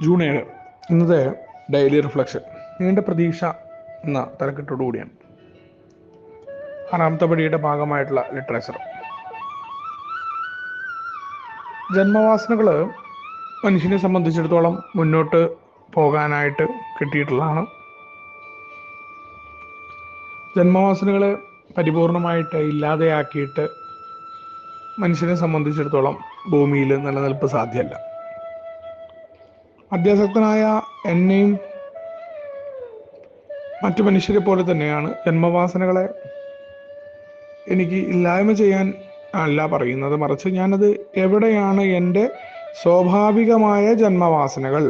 June 7 ഇന്നത്തെ daily reflection നീണ്ട പ്രതീക്ഷ എന്ന തലക്കെട്ടോടുകൂടിയാണ്. 6ാമത്തെ പടിയുടെ ഭാഗമായിട്ടുള്ള ലിറ്ററേച്ചർ. ജന്മവാസനകൾ മനുഷ്യനെ സംബന്ധിച്ചിടത്തോളം മുന്നോട്ട് പോകാനായിട്ട് കിട്ടിയിട്ടുള്ളതാണ്. ജന്മവാസനകളെ പരിപൂർണമായിട്ട് ഇല്ലാതെയാക്കിയിട്ട് മനുഷ്യനെ സംബന്ധിച്ചിടത്തോളം ഭൂമിയിൽ നിലനിൽപ്പ് സാധ്യമല്ല. അത്യാസക്തനായ എന്നെയും മറ്റു മനുഷ്യരെ പോലെ തന്നെയാണ് ജന്മവാസനകളെ എനിക്ക് ഇല്ലായ്മ ചെയ്യാൻ അല്ല പറയുന്നത്, മറിച്ച് ഞാനത് എവിടെയാണ് എൻ്റെ സ്വാഭാവികമായ ജന്മവാസനകൾ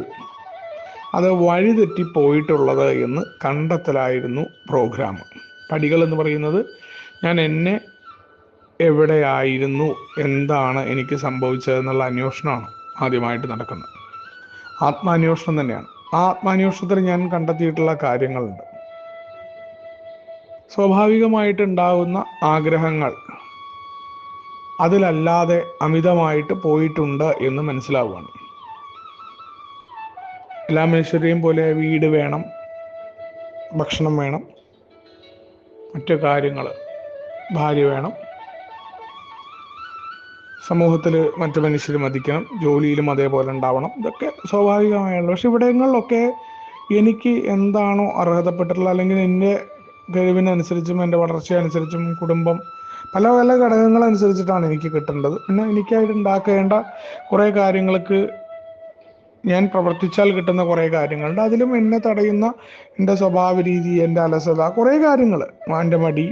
അത് വഴിതെറ്റിപ്പോയിട്ടുള്ളത് എന്ന് കണ്ടെത്തലായിരുന്നു പ്രോഗ്രാം. പടികൾ എന്ന് പറയുന്നത് ഞാൻ എന്നെ എവിടെയായിരുന്നു, എന്താണ് എനിക്ക് സംഭവിച്ചതെന്നുള്ള അന്വേഷണമാണ് ആദ്യമായിട്ട് നടക്കുന്നത്. ആത്മാന്വേഷണം തന്നെയാണ്. ആ ആത്മാന്വേഷണത്തിൽ ഞാൻ കണ്ടെത്തിയിട്ടുള്ള കാര്യങ്ങളുണ്ട്. സ്വാഭാവികമായിട്ടുണ്ടാകുന്ന ആഗ്രഹങ്ങൾ അതിലല്ലാതെ അമിതമായിട്ട് പോയിട്ടുണ്ട് എന്ന് മനസ്സിലാവുകയാണ്. എല്ലാ മനുഷ്യരെയും പോലെ വീട് വേണം, ഭക്ഷണം വേണം, മറ്റു കാര്യങ്ങൾ, ഭാര്യ വേണം, സമൂഹത്തിൽ മറ്റു മനുഷ്യർ മതിക്കണം, ജോലിയിലും അതേപോലെ ഉണ്ടാവണം. ഇതൊക്കെ സ്വാഭാവികമായുള്ള. പക്ഷെ ഇവിടങ്ങളിലൊക്കെ എനിക്ക് എന്താണോ അർഹതപ്പെട്ടിട്ടുള്ള, അല്ലെങ്കിൽ എൻ്റെ കഴിവിനനുസരിച്ചും എൻ്റെ വളർച്ചയനുസരിച്ചും കുടുംബം പല പല ഘടകങ്ങളനുസരിച്ചിട്ടാണ് എനിക്ക് കിട്ടേണ്ടത്. പിന്നെ എനിക്കായിട്ട് ഉണ്ടാക്കേണ്ട കുറേ കാര്യങ്ങൾക്ക് ഞാൻ പ്രവർത്തിച്ചാൽ കിട്ടുന്ന കുറേ കാര്യങ്ങളുണ്ട്. അതിലും എന്നെ തടയുന്ന എൻ്റെ സ്വഭാവ രീതി, എൻ്റെ അലസത, കുറേ കാര്യങ്ങൾ, എൻ്റെ മടി,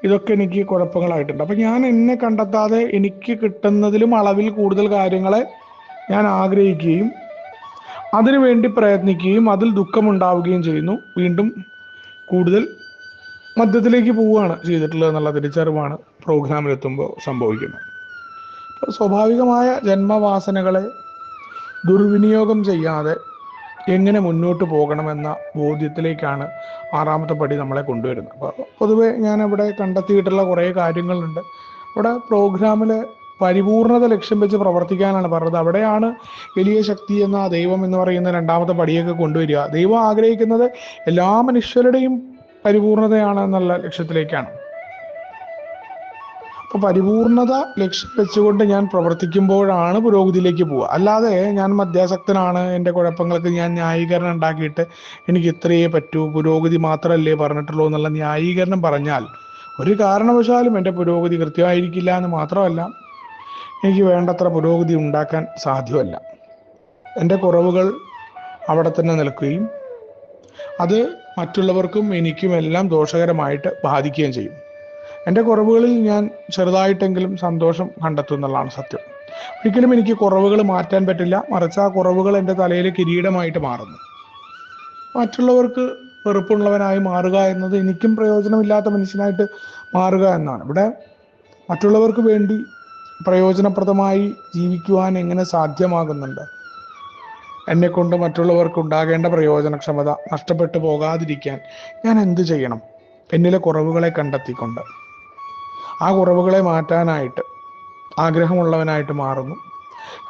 ഇതൊക്കെ എനിക്ക് കുഴപ്പങ്ങളായിട്ടുണ്ട്. അപ്പം ഞാൻ എന്നെ കണ്ടെത്താതെ എനിക്ക് കിട്ടുന്നതിലും അളവിൽ കൂടുതൽ കാര്യങ്ങളെ ഞാൻ ആഗ്രഹിക്കുകയും അതിനുവേണ്ടി പ്രയത്നിക്കുകയും അതിൽ ദുഃഖമുണ്ടാവുകയും ചെയ്യുന്നു. വീണ്ടും കൂടുതൽ മധ്യത്തിലേക്ക് പോവുകയാണ് ചെയ്തിട്ടുള്ളത് എന്നുള്ള തിരിച്ചറിവാണ് പ്രോഗ്രാമിലെത്തുമ്പോൾ സംഭവിക്കുന്നത്. സ്വാഭാവികമായ ജന്മവാസനകളെ ദുർവിനിയോഗം ചെയ്യാതെ എങ്ങനെ മുന്നോട്ട് പോകണമെന്ന ബോധ്യത്തിലേക്കാണ് 6ാമത്തെ പടി നമ്മളെ കൊണ്ടുവരുന്നത്. അപ്പോൾ പൊതുവെ ഞാൻ ഇവിടെ കണ്ടെത്തിയിട്ടുള്ള കുറേ കാര്യങ്ങളുണ്ട്. ഇവിടെ പ്രോഗ്രാമിൽ പരിപൂർണത ലക്ഷ്യം വെച്ച് പ്രവർത്തിക്കാനാണ് പറഞ്ഞത്. അവിടെയാണ് വലിയ ശക്തി എന്ന ദൈവം എന്ന് പറയുന്ന 2ാമത്തെ പടിയൊക്കെ കൊണ്ടുവരിക. ദൈവം ആഗ്രഹിക്കുന്നത് എല്ലാ മനുഷ്യരുടെയും പരിപൂർണതയാണ് എന്നുള്ള ലക്ഷ്യത്തിലേക്കാണ്. അപ്പോൾ പരിപൂർണത ലക്ഷ്യം വെച്ചുകൊണ്ട് ഞാൻ പ്രവർത്തിക്കുമ്പോഴാണ് പുരോഗതിയിലേക്ക് പോവുക. അല്ലാതെ ഞാൻ മദ്യാസക്തനാണ്, എൻ്റെ കുഴപ്പങ്ങൾക്ക് ഞാൻ ന്യായീകരണം ഉണ്ടാക്കിയിട്ട് എനിക്ക് ഇത്രയേ പറ്റൂ, പുരോഗതി മാത്രമല്ലേ പറഞ്ഞിട്ടുള്ളൂ എന്നുള്ള ന്യായീകരണം പറഞ്ഞാൽ ഒരു കാരണവശാലും എൻ്റെ പുരോഗതി കൃത്യമായിരിക്കില്ല എന്ന് മാത്രമല്ല, എനിക്ക് വേണ്ടത്ര പുരോഗതി ഉണ്ടാക്കാൻ സാധ്യമല്ല. എൻ്റെ കുറവുകൾ അവിടെ തന്നെ നിൽക്കുകയും അത് മറ്റുള്ളവർക്കും എനിക്കുമെല്ലാം ദോഷകരമായിട്ട് ബാധിക്കുകയും ചെയ്യും. എൻ്റെ കുറവുകളിൽ ഞാൻ ചെറുതായിട്ടെങ്കിലും സന്തോഷം കണ്ടെത്തുന്നുള്ളതാണ് സത്യം. ഒരിക്കലും എനിക്ക് കുറവുകൾ മാറ്റാൻ പറ്റില്ല, മറിച്ച് ആ കുറവുകൾ എൻ്റെ തലയിൽ കിരീടമായിട്ട് മാറുന്നു. മറ്റുള്ളവർക്ക് വെറുപ്പുള്ളവനായി മാറുക എന്നത് എനിക്കും പ്രയോജനമില്ലാത്ത മനുഷ്യനായിട്ട് മാറുക എന്നാണ്. ഇവിടെ മറ്റുള്ളവർക്ക് വേണ്ടി പ്രയോജനപ്രദമായി ജീവിക്കുവാൻ എങ്ങനെ സാധ്യമാകുന്നുണ്ട്? എന്നെക്കൊണ്ട് മറ്റുള്ളവർക്ക് ഉണ്ടാകേണ്ട പ്രയോജനക്ഷമത നഷ്ടപ്പെട്ടു പോകാതിരിക്കാൻ ഞാൻ എന്ത് ചെയ്യണം? എന്നിലെ കുറവുകളെ കണ്ടെത്തിക്കൊണ്ട് ആ കുറവുകളെ മാറ്റാനായിട്ട് ആഗ്രഹമുള്ളവനായിട്ട് മാറുന്നു.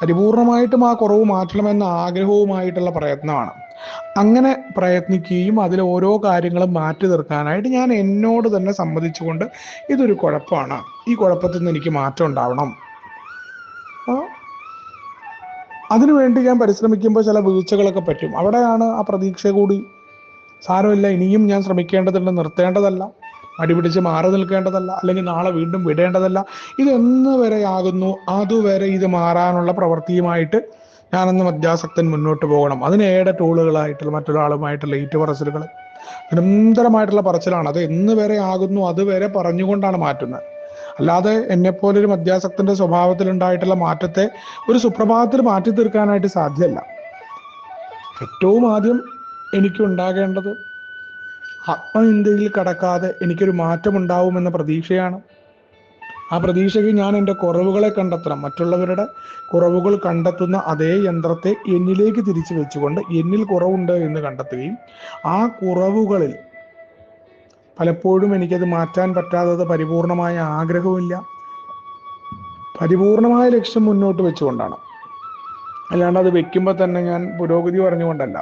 പരിപൂർണമായിട്ടും ആ കുറവ് മാറ്റണമെന്ന ആഗ്രഹവുമായിട്ടുള്ള പ്രയത്നമാണ്. അങ്ങനെ പ്രയത്നിക്കുകയും അതിൽ ഓരോ കാര്യങ്ങളും മാറ്റി തീർക്കാനായിട്ട് ഞാൻ എന്നോട് തന്നെ സമ്മതിച്ചുകൊണ്ട് ഇതൊരു കുഴപ്പമാണ്, ഈ കുഴപ്പത്തിൽ നിന്ന് എനിക്ക് മാറ്റം ഉണ്ടാവണം, അതിനുവേണ്ടി ഞാൻ പരിശ്രമിക്കുമ്പോൾ ചില വീഴ്ചകളൊക്കെ പറ്റും. അവിടെയാണ് ആ പ്രതീക്ഷ കൂടി. സാരമില്ല, ഇനിയും ഞാൻ ശ്രമിക്കേണ്ടതുണ്ട്, നിർത്തേണ്ടതല്ല, അടിപിടിച്ച് മാറി നിൽക്കേണ്ടതല്ല, അല്ലെങ്കിൽ നാളെ വീണ്ടും വിടേണ്ടതല്ല. ഇതെന്ന് വരെയാകുന്നു അതുവരെ ഇത് മാറാനുള്ള പ്രവൃത്തിയുമായിട്ട് ഞാനെന്ന് മദ്യാസക്തൻ മുന്നോട്ട് പോകണം. അതിനേടെ ടൂളുകളായിട്ടുള്ള മറ്റൊരാളുമായിട്ടുള്ള ഏറ്റുപറച്ചിലുകൾ, നിരന്തരമായിട്ടുള്ള പറച്ചിലാണ്. അത് എന്ന് വരെ ആകുന്നു അതുവരെ പറഞ്ഞുകൊണ്ടാണ് മാറ്റുന്നത്. അല്ലാതെ എന്നെപ്പോലൊരു മദ്യാസക്തന്റെ സ്വഭാവത്തിലുണ്ടായിട്ടുള്ള മാറ്റത്തെ ഒരു സുപ്രഭാതത്തിൽ മാറ്റി തീർക്കാനായിട്ട് സാധ്യമല്ല. ഏറ്റവും ആദ്യം എനിക്കുണ്ടാകേണ്ടത് ആത്മനിന്ദയിൽ കടക്കാതെ എനിക്കൊരു മാറ്റമുണ്ടാവുമെന്ന പ്രതീക്ഷയാണ്. ആ പ്രതീക്ഷയ്ക്ക് ഞാൻ എൻ്റെ കുറവുകളെ കണ്ടെത്തണം. മറ്റുള്ളവരുടെ കുറവുകൾ കണ്ടെത്തുന്ന അതേ യന്ത്രത്തെ എന്നിലേക്ക് തിരിച്ചു വെച്ചുകൊണ്ട് എന്നിൽ കുറവുണ്ട് എന്ന് കണ്ടെത്തുകയും ആ കുറവുകളിൽ പലപ്പോഴും എനിക്കത് മാറ്റാൻ പറ്റാത്തത് പരിപൂർണമായ ആഗ്രഹവുമില്ല, പരിപൂർണമായ ലക്ഷ്യം മുന്നോട്ട് വെച്ചുകൊണ്ടാണ്. അല്ലാണ്ട് അത് വെക്കുമ്പോൾ തന്നെ ഞാൻ പുരോഗതി പറഞ്ഞുകൊണ്ടല്ല.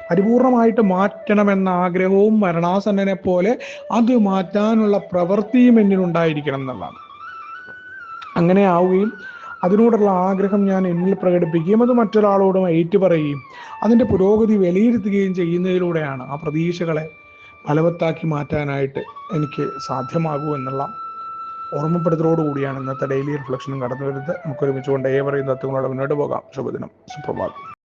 പരിപൂർണമായിട്ട് മാറ്റണമെന്ന ആഗ്രഹവും മരണാസന്നനെ പോലെ അത് മാറ്റാനുള്ള പ്രവൃത്തിയും എന്നിലുണ്ടായിരിക്കണം എന്നുള്ളതാണ്. അങ്ങനെ ആവുകയും അതിനോടുള്ള ആഗ്രഹം ഞാൻ എന്നിൽ പ്രകടിപ്പിക്കുകയും അത് മറ്റൊരാളോടും ഏറ്റുപറയുകയും അതിൻ്റെ പുരോഗതി വിലയിരുത്തുകയും ചെയ്യുന്നതിലൂടെയാണ് ആ പ്രതീക്ഷകളെ ഫലവത്താക്കി മാറ്റാനായിട്ട് എനിക്ക് സാധ്യമാകൂ എന്നുള്ള ഓർമ്മപ്പെടുത്തലോടുകൂടിയാണ് ഇന്നത്തെ ഡെയിലി റിഫ്ലക്ഷനും കടന്നു വരുന്നത്. നമുക്കൊരുമിച്ചുകൊണ്ട് ഏവരെയും തത്വങ്ങളോട് മുന്നോട്ട് പോകാം. ശുഭദിനം, സുപ്രഭാതം.